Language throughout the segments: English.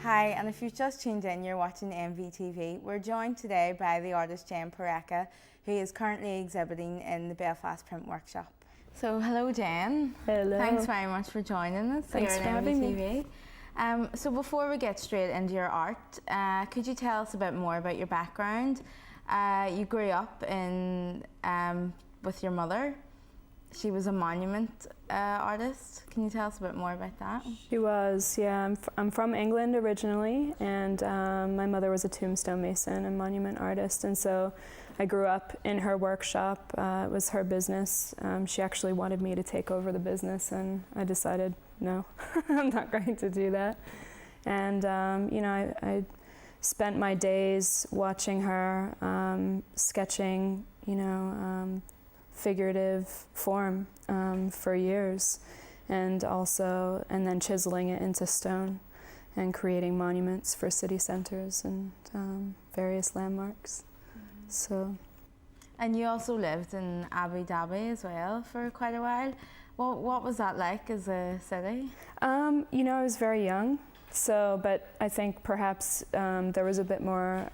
Hi, and if you've just tuned in, you're watching MVTV. We're joined today by the artist Jenn Porreca, who is currently exhibiting in the Belfast Print Workshop. So, hello Jenn. Hello. Thanks very much for joining us Thanks here for at having MVTV. So before we get straight into your art, could you tell us a bit more about your background? You grew up with your mother. She was a monument artist. Can you tell us a bit more about that? She was, yeah. I'm from England originally, and my mother was a tombstone mason and monument artist, and so I grew up in her workshop. It was her business. She actually wanted me to take over the business, and I decided, no, I'm not going to do that. And I spent my days watching her sketching, figurative form for years, and then chiseling it into stone and creating monuments for city centers and various landmarks. So. And you also lived in Abu Dhabi as well for quite a while. What was that like as a city? I was very young, but I think perhaps there was a bit more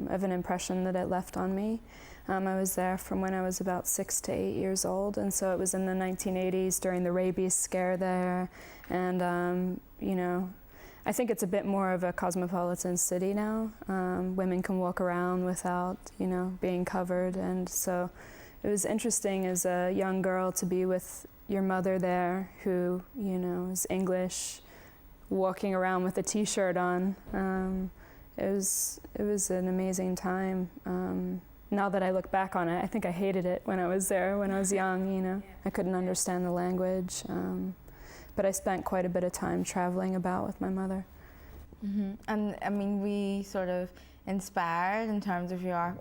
of an impression that it left on me. I was there from when I was about 6 to 8 years old, and so it was in the 1980s during the rabies scare there, and I think it's a bit more of a cosmopolitan city now. Women can walk around without, being covered, and so it was interesting as a young girl to be with your mother there, who, is English, walking around with a T-shirt on. It was an amazing time. Now that I look back on it, I think I hated it when I was there, when I was young, I couldn't understand the language. But I spent quite a bit of time traveling about with my mother. Mm-hmm. And I mean, we sort of inspired in terms of your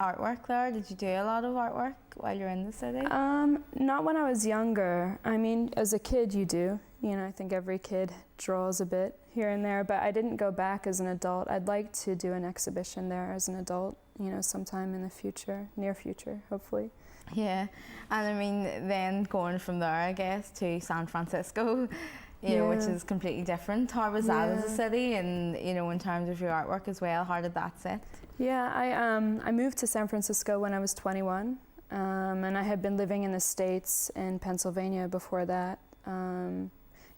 artwork there. Did you do a lot of artwork while you're in the city? Not when I was younger. I mean, as a kid you do. I think every kid draws a bit here and there, but I didn't go back as an adult. I'd like to do an exhibition there as an adult, sometime in the future, near future, hopefully. Yeah, and I mean, then going from there, I guess, to San Francisco, which is completely different. How was that as a city, and in terms of your artwork as well? How did that sit? Yeah, I moved to San Francisco when I was 21, and I had been living in the States in Pennsylvania before that, in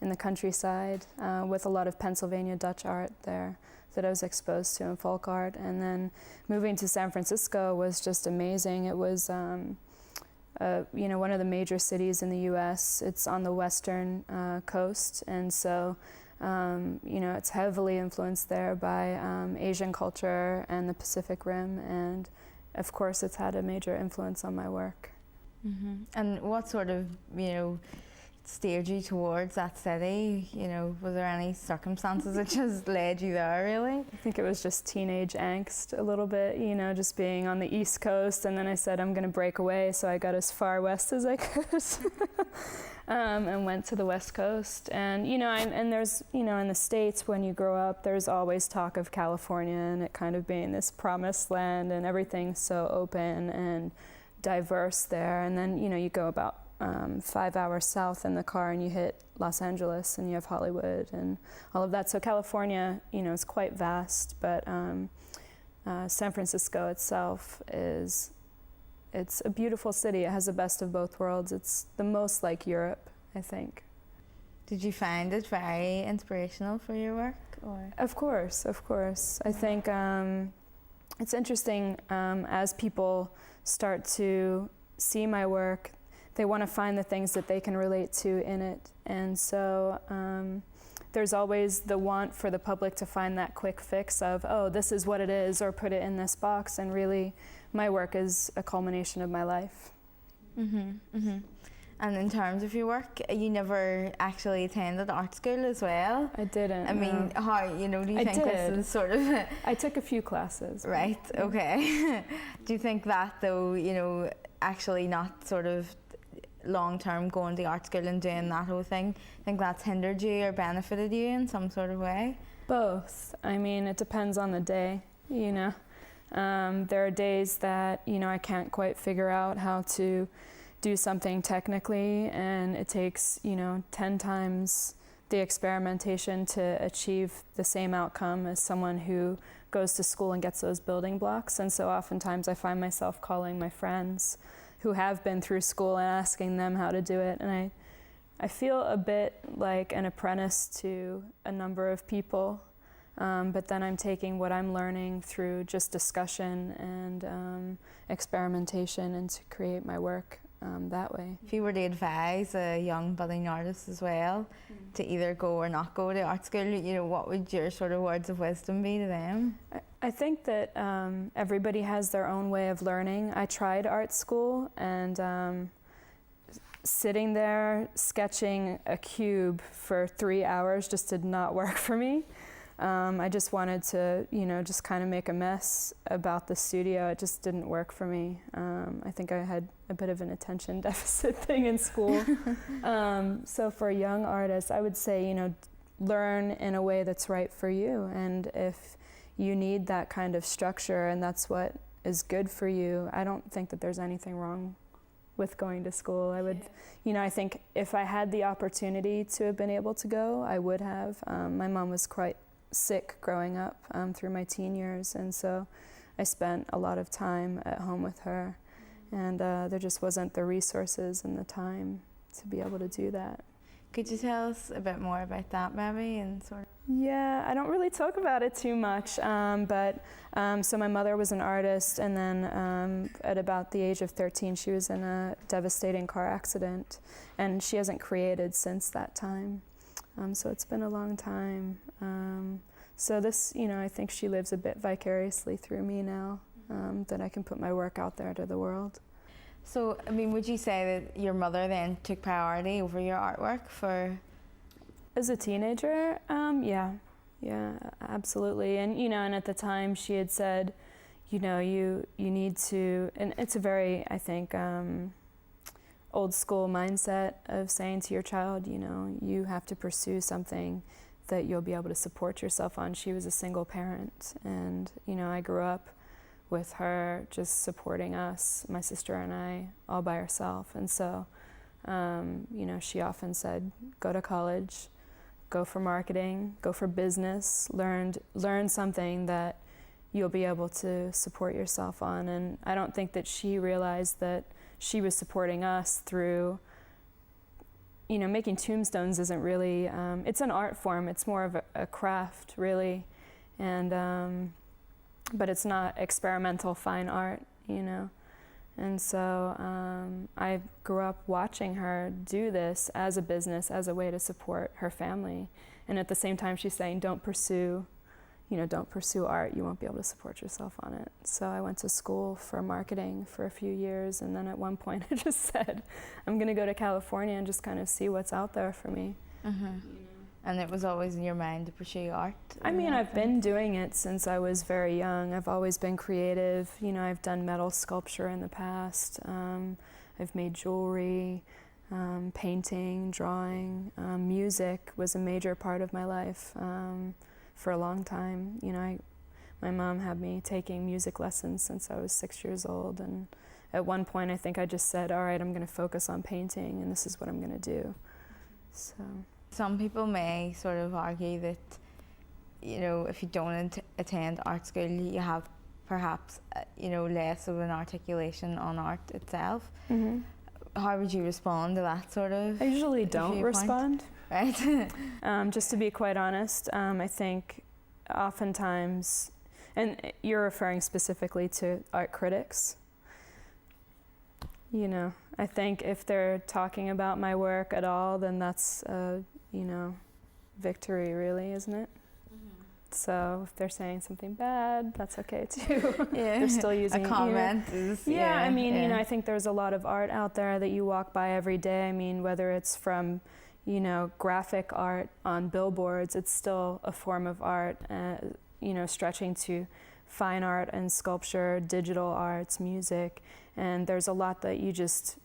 the countryside, with a lot of Pennsylvania Dutch art there that I was exposed to in folk art, and then moving to San Francisco was just amazing. It was one of the major cities in the U.S. It's on the western coast, and so it's heavily influenced there by Asian culture and the Pacific Rim, and of course it's had a major influence on my work. Mm-hmm. And what sort of steered you towards that city? Was there any circumstances that just led you there, really? I think it was just teenage angst a little bit, just being on the East Coast, and then I said I'm going to break away, so I got as far west as I could and went to the West Coast. And and there's in the States, when you grow up, there's always talk of California and it kind of being this promised land, and everything's so open and diverse there, and then you go about 5 hours south in the car and you hit Los Angeles and you have Hollywood and all of that. So California, is quite vast, but San Francisco itself it's a beautiful city. It has the best of both worlds. It's the most like Europe, I think. Did you find it very inspirational for your work? Or? Of course. I think it's interesting as people start to see my work, they want to find the things that they can relate to in it. And so there's always the want for the public to find that quick fix of, oh, this is what it is, or put it in this box. And really, my work is a culmination of my life. Mm-hmm, mm-hmm. And in terms of your work, you never actually attended art school as well? I didn't. I mean, how, do you think this is sort of... I took a few classes. Right, okay. Do you think that, though, actually not sort of long-term going to art school and doing that whole thing, I think that's hindered you or benefited you in some sort of way? Both. I mean, it depends on the day, There are days that, I can't quite figure out how to do something technically, and it takes, 10 times the experimentation to achieve the same outcome as someone who goes to school and gets those building blocks. And so oftentimes I find myself calling my friends who have been through school and asking them how to do it. And I feel a bit like an apprentice to a number of people, but then I'm taking what I'm learning through just discussion and experimentation and to create my work that way. If you were to advise a young budding artist as well to either go or not go to art school, you know, what would your sort of words of wisdom be to them? I think that everybody has their own way of learning. I tried art school, and sitting there sketching a cube for 3 hours just did not work for me. I just wanted to, you know, just kind of make a mess about the studio. It just didn't work for me. I think I had a bit of an attention deficit thing in school. So for a young artist, I would say, you know, learn in a way that's right for you. And if you need that kind of structure and that's what is good for you, I don't think that there's anything wrong with going to school. I would, you know, I think if I had the opportunity to have been able to go, I would have. My mom was quite sick growing up through my teen years, and so I spent a lot of time at home with her, and there just wasn't the resources and the time to be able to do that. Could you tell us a bit more about that maybe, and sort of? Yeah, I don't really talk about it too much, but so my mother was an artist, and then at about the age of 13 she was in a devastating car accident, and she hasn't created since that time. So it's been a long time. So this, you know, I think she lives a bit vicariously through me now, that I can put my work out there to the world. So, I mean, would you say that your mother then took priority over your artwork for? As a teenager, yeah, absolutely. And, you know, and at the time she had said, you know, you need to, and it's a very, I think, old school mindset of saying to your child, you know, you have to pursue something that you'll be able to support yourself on. She was a single parent, and, you know, I grew up with her just supporting us, my sister and I, all by herself. And so, you know, she often said, go to college, go for marketing, go for business, learn something that you'll be able to support yourself on. And I don't think that she realized that she was supporting us through, you know, making tombstones isn't really, it's an art form, it's more of a craft, really. And, but it's not experimental fine art, you know. And so I grew up watching her do this as a business, as a way to support her family. And at the same time, she's saying, don't pursue art, you won't be able to support yourself on it. So I went to school for marketing for a few years, and then at one point I just said, I'm gonna go to California and just kind of see what's out there for me. Mm-hmm. You know? And it was always in your mind to pursue art? I mean, I've been doing it since I was very young. I've always been creative. You know, I've done metal sculpture in the past. I've made jewelry, painting, drawing. Music was a major part of my life for a long time. You know, my mom had me taking music lessons since I was 6 years old. And at one point, I think I just said, all right, I'm going to focus on painting, and this is what I'm going to do. So. Some people may sort of argue that, you know, if you don't attend art school, you have perhaps, you know, less of an articulation on art itself. Mm-hmm. How would you respond to that sort of? I usually don't respond. Right. Just to be quite honest, I think oftentimes, and you're referring specifically to art critics, you know, I think if they're talking about my work at all, then that's you know, victory, really, isn't it? Mm-hmm. So if they're saying something bad, that's okay too. Yeah. They're still using a comment. Yeah, I mean, you know, I think there's a lot of art out there that you walk by every day. I mean, whether it's from, you know, graphic art on billboards, it's still a form of art, you know, stretching to fine art and sculpture, digital arts, music, and there's a lot that you just,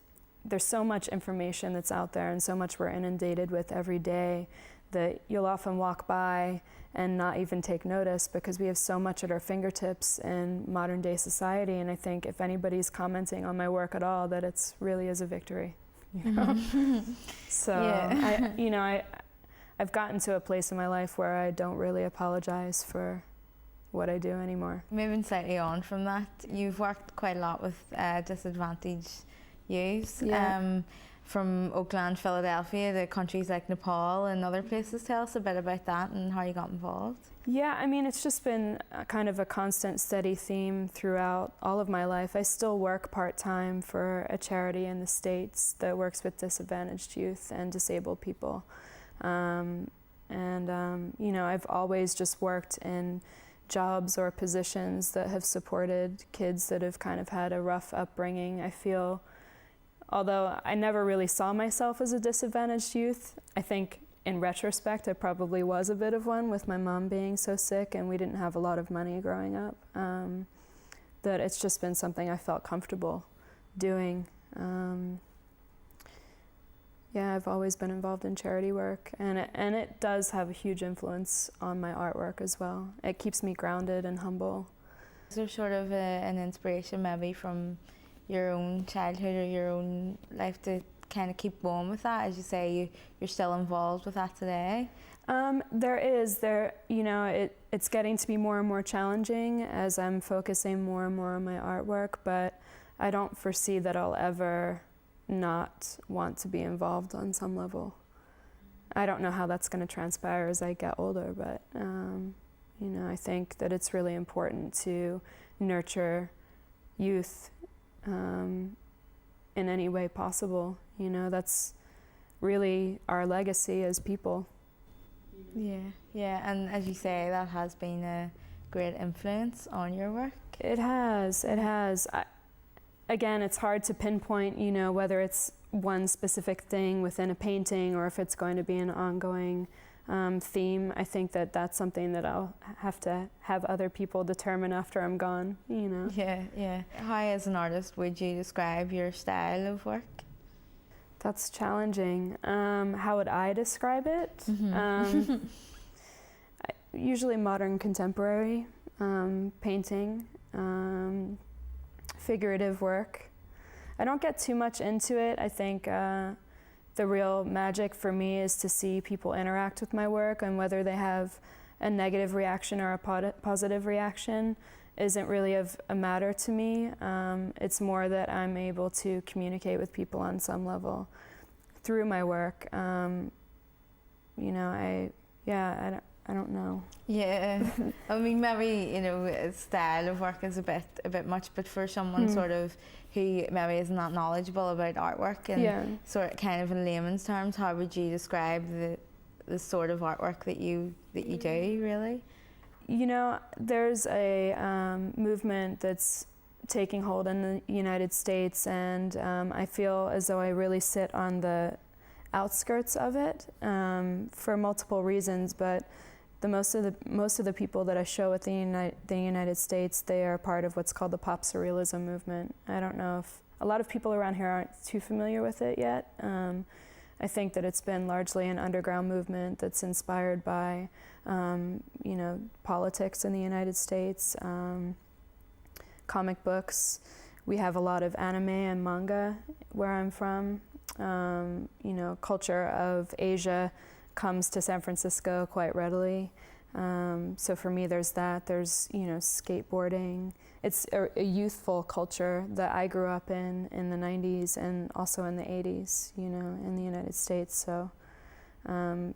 there's so much information that's out there and so much we're inundated with every day that you'll often walk by and not even take notice because we have so much at our fingertips in modern day society. And I think if anybody's commenting on my work at all, that it's really is a victory, you know? Mm-hmm. So, yeah. I've gotten to a place in my life where I don't really apologize for what I do anymore. Moving slightly on from that, you've worked quite a lot with disadvantaged youths. Yeah. From Oakland, Philadelphia, to countries like Nepal and other places. Tell us a bit about that and how you got involved. Yeah, I mean, it's just been kind of a constant, steady theme throughout all of my life. I still work part-time for a charity in the States that works with disadvantaged youth and disabled people. You know, I've always just worked in jobs or positions that have supported kids that have kind of had a rough upbringing. I feel, although I never really saw myself as a disadvantaged youth, I think in retrospect I probably was a bit of one, with my mom being so sick and we didn't have a lot of money growing up, that it's just been something I felt comfortable doing. Yeah, I've always been involved in charity work, and it does have a huge influence on my artwork as well. It keeps me grounded and humble. Is there sort of an inspiration maybe from your own childhood or your own life to kind of keep going with that? As you say, you're still involved with that today. You know, it's getting to be more and more challenging as I'm focusing more and more on my artwork, but I don't foresee that I'll ever not want to be involved on some level. I don't know how that's going to transpire as I get older, but you know, I think that it's really important to nurture youth in any way possible. You know, that's really our legacy as people. Yeah, and as you say, that has been a great influence on your work. It has. Again, it's hard to pinpoint, you know, whether it's one specific thing within a painting or if it's going to be an ongoing theme. I think that that's something that I'll have to have other people determine after I'm gone, you know. Yeah. How, as an artist, would you describe your style of work? That's challenging. How would I describe it? Usually modern contemporary painting. Figurative work. I don't get too much into it. I think the real magic for me is to see people interact with my work, and whether they have a negative reaction or a positive reaction isn't really of a matter to me. It's more that I'm able to communicate with people on some level through my work. You know, I don't know. Yeah, I mean, maybe, you know, style of work is a bit much, but for someone sort of who maybe is not knowledgeable about artwork and sort of kind of in layman's terms, how would you describe the sort of artwork that you do, really? You know, there's a movement that's taking hold in the United States, and I feel as though I really sit on the outskirts of it for multiple reasons, but most of the people that I show at the United States, they are part of what's called the pop surrealism movement. I don't know if a lot of people around here aren't too familiar with it yet. I think that it's been largely an underground movement that's inspired by, you know, politics in the United States, comic books. We have a lot of anime and manga where I'm from. You know, culture of Asia comes to San Francisco quite readily. So for me, there's that. There's, you know, skateboarding. It's a youthful culture that I grew up in the 90s and also in the 80s, you know, in the United States. So all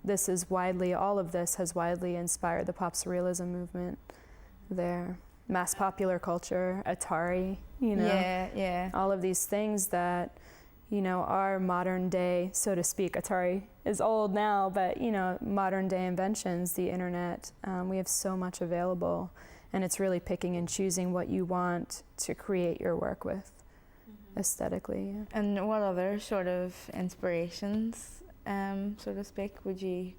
of this has widely inspired the pop surrealism movement there. Mass popular culture, Atari, you know. Yeah. All of these things that, you know, are modern day, so to speak. Atari is old now, but, you know, modern day inventions, the internet, we have so much available, and it's really picking and choosing what you want to create your work with aesthetically. Yeah. And what other sort of inspirations, so to speak, would you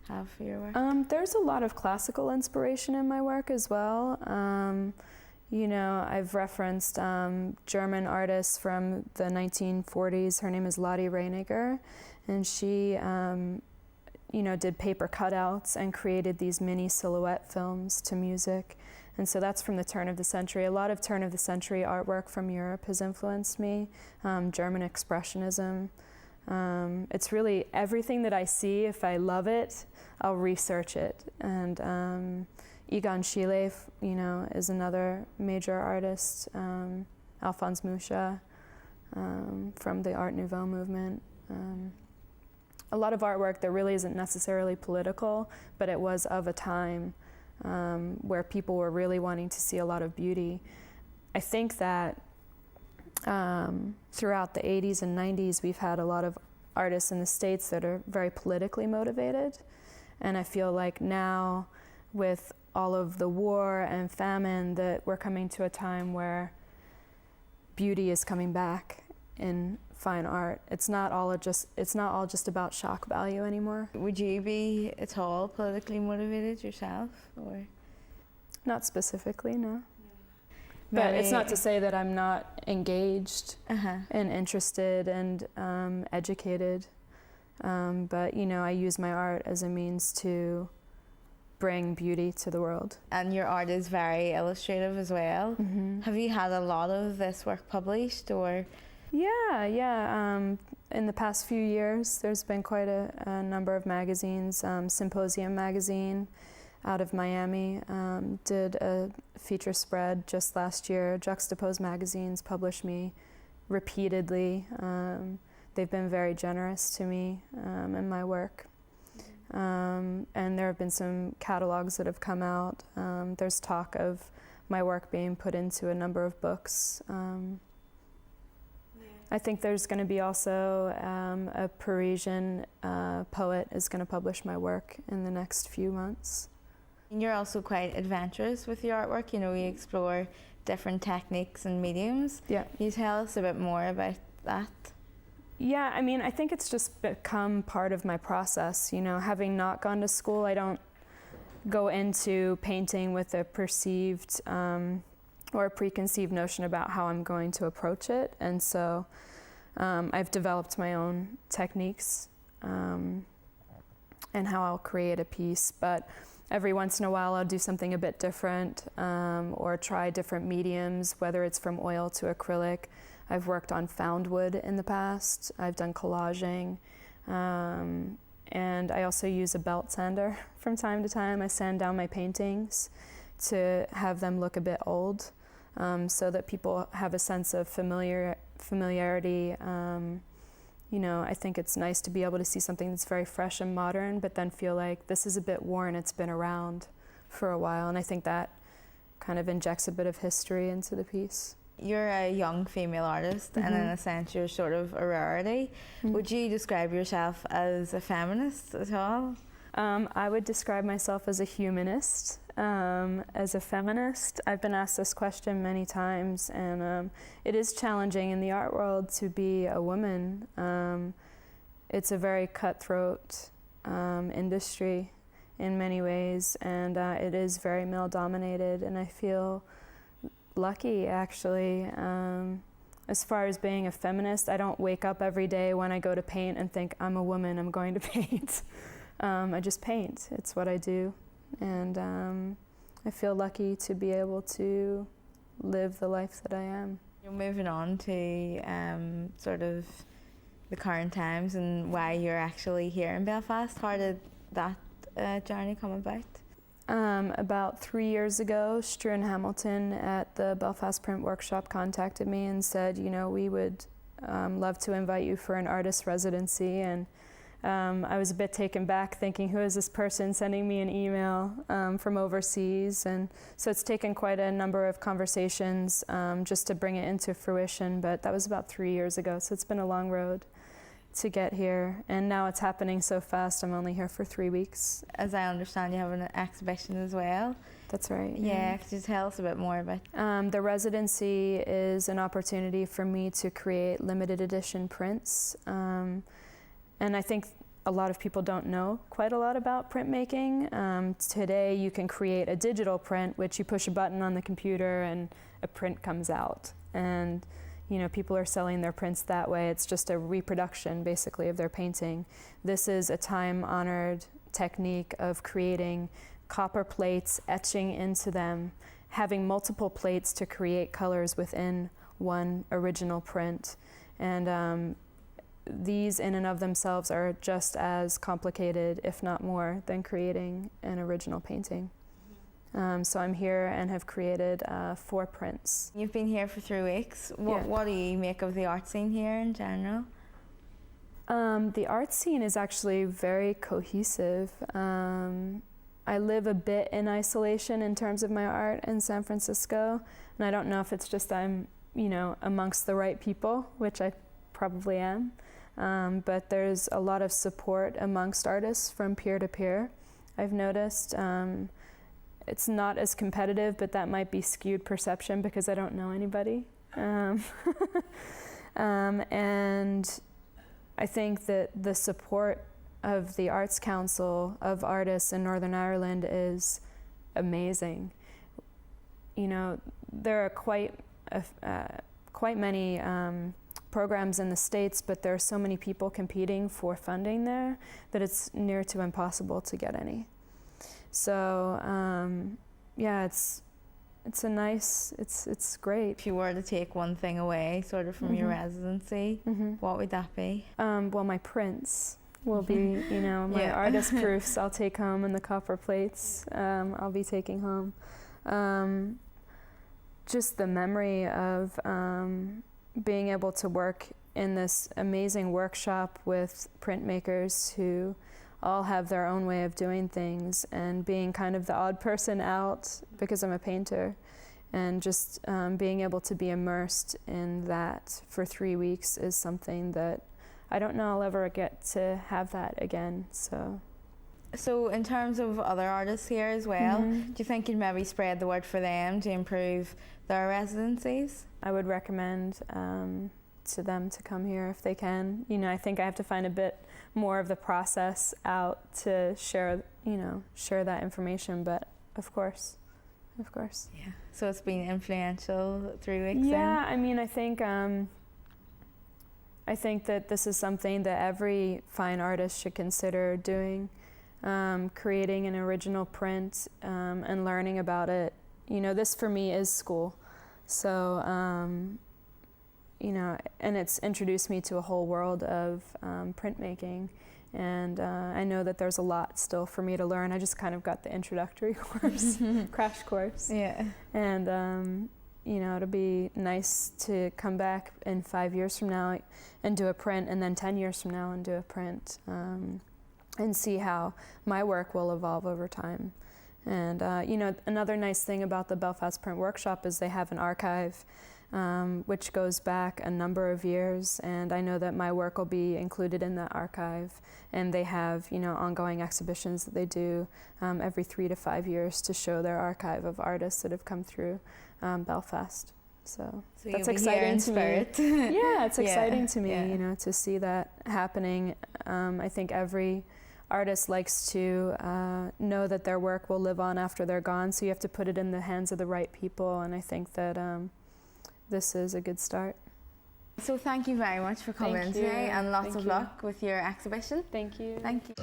have for your work? There's a lot of classical inspiration in my work as well. You know, I've referenced German artists from the 1940s. Her name is Lotte Reiniger, and she, you know, did paper cutouts and created these mini silhouette films to music. And so that's from the turn of the century. A lot of turn of the century artwork from Europe has influenced me. German expressionism, It's really everything that I see. If I love it, I'll research it. And Egon Schiele, is another major artist. Alphonse Mucha from the Art Nouveau movement. A lot of artwork that really isn't necessarily political, but it was of a time where people were really wanting to see a lot of beauty. I think that throughout the 80s and 90s, we've had a lot of artists in the States that are very politically motivated. And I feel like now, with all of the war and famine, that we're coming to a time where beauty is coming back in fine art. It's not all just about shock value anymore. Would you be at all politically motivated yourself, or? Not specifically, no. But it's not to say that I'm not engaged and interested and educated. But I use my art as a means to bring beauty to the world. And your art is very illustrative as well. Mm-hmm. Have you had a lot of this work published, or? Yeah. In the past few years, there's been quite a number of magazines. Symposium magazine out of Miami did a feature spread just last year. Juxtapose magazines published me repeatedly. They've been very generous to me and my work. And there have been some catalogs that have come out. There's talk of my work being put into a number of books. I think there's going to be also a Parisian poet is going to publish my work in the next few months. And you're also quite adventurous with your artwork. We explore different techniques and mediums. Yeah. Can you tell us a bit more about that? Yeah, I think it's just become part of my process. Having not gone to school, I don't go into painting with a perceived or a preconceived notion about how I'm going to approach it. And so I've developed my own techniques and how I'll create a piece. But every once in a while I'll do something a bit different or try different mediums, whether it's from oil to acrylic. I've worked on found wood in the past. I've done collaging. And I also use a belt sander from time to time. I sand down my paintings to have them look a bit old, so that people have a sense of familiarity. I think it's nice to be able to see something that's very fresh and modern, but then feel like this is a bit worn, it's been around for a while. And I think that kind of injects a bit of history into the piece. You're a young female artist, and in a sense you're sort of a rarity. Would you describe yourself as a feminist at all? I would describe myself as a humanist. As a feminist, I've been asked this question many times, and it is challenging in the art world to be a woman. It's a very cutthroat industry in many ways, and it is very male-dominated, and I feel lucky, actually. As far as being a feminist, I don't wake up every day when I go to paint and think, I'm a woman, I'm going to paint. I just paint. It's what I do. And I feel lucky to be able to live the life that I am. You're moving on to sort of the current times and why you're actually here in Belfast. How did that journey come about? About 3 years ago, Struan Hamilton at the Belfast Print Workshop contacted me and said, we would love to invite you for an artist residency. And I was a bit taken back, thinking, who is this person sending me an email from overseas? And so it's taken quite a number of conversations just to bring it into fruition, but that was about 3 years ago, so it's been a long road to get here, and now it's happening so fast. I'm only here for 3 weeks. As I understand, you have an exhibition as well. That's right. Yeah, could you tell us a bit more about the residency is an opportunity for me to create limited edition prints. And I think a lot of people don't know quite a lot about printmaking. Today you can create a digital print, which you push a button on the computer and a print comes out. And people are selling their prints that way. It's just a reproduction, basically, of their painting. This is a time-honored technique of creating copper plates, etching into them, having multiple plates to create colors within one original print. And these in and of themselves are just as complicated, if not more, than creating an original painting. So I'm here and have created 4 prints. You've been here for 3 weeks. What do you make of the art scene here in general? The art scene is actually very cohesive. I live a bit in isolation in terms of my art in San Francisco, and I don't know if it's just I'm, amongst the right people, which I probably am, but there's a lot of support amongst artists from peer to peer, I've noticed. It's not as competitive, but that might be skewed perception because I don't know anybody. And I think that the support of the Arts Council of artists in Northern Ireland is amazing. There are quite many programs in the States, but there are so many people competing for funding there that it's near to impossible to get any. So it's great. If you were to take one thing away sort of from your residency, what would that be? Well, my prints will be, my artist proofs I'll take home, and the copper plates I'll be taking home. Just the memory of being able to work in this amazing workshop with printmakers who all have their own way of doing things, and being kind of the odd person out because I'm a painter, and just being able to be immersed in that for 3 weeks is something that I don't know I'll ever get to have that again. So in terms of other artists here as well, do you think you'd maybe spread the word for them to improve their residencies? I would recommend to them to come here if they can. I think I have to find a bit more of the process out to share that information, but of course. Yeah. So it's been influential 3 weeks. Yeah, I think that this is something that every fine artist should consider doing, creating an original print and learning about it. This for me is school. So, and it's introduced me to a whole world of printmaking. And I know that there's a lot still for me to learn. I just kind of got the introductory course, crash course. Yeah. And, it'll be nice to come back in 5 years from now and do a print, and then 10 years from now and do a print, and see how my work will evolve over time. And, another nice thing about the Belfast Print Workshop is they have an archive which goes back a number of years, and I know that my work will be included in that archive, and they have ongoing exhibitions that they do every 3 to 5 years to show their archive of artists that have come through Belfast. So that's exciting to me. Yeah, it's exciting to me, to see that happening. I think every artist likes to know that their work will live on after they're gone, so you have to put it in the hands of the right people, and I think that this is a good start. So thank you very much for coming today, and lots of luck with your exhibition. Thank you. Thank you.